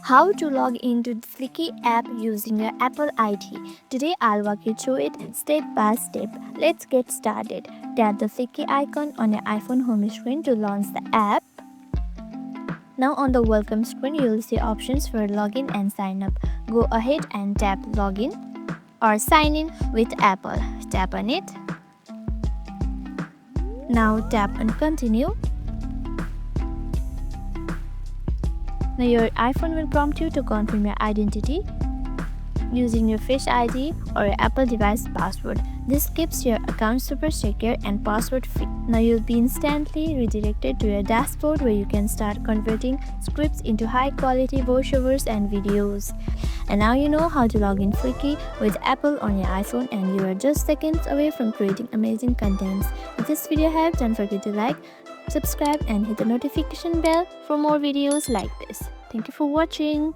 How to log into the Fliki app using your Apple ID. Today I'll walk you through it step by step. Let's get started. Tap the Fliki icon on your iPhone home screen to launch the app. Now on the welcome screen you'll see options for login and sign up. Go ahead and tap login or sign in with Apple. Tap on it. Now tap on continue. Now your iPhone will prompt you to confirm your identity using your Face ID or your Apple device password. This keeps your account super secure and password free. Now you'll be instantly redirected to your dashboard where you can start converting scripts into high quality voiceovers and videos. And now you know how to log in Fliki with Apple on your iPhone, and you are just seconds away from creating amazing contents. If this video helped, don't forget to like, subscribe and hit the notification bell for more videos like this. Thank you for watching.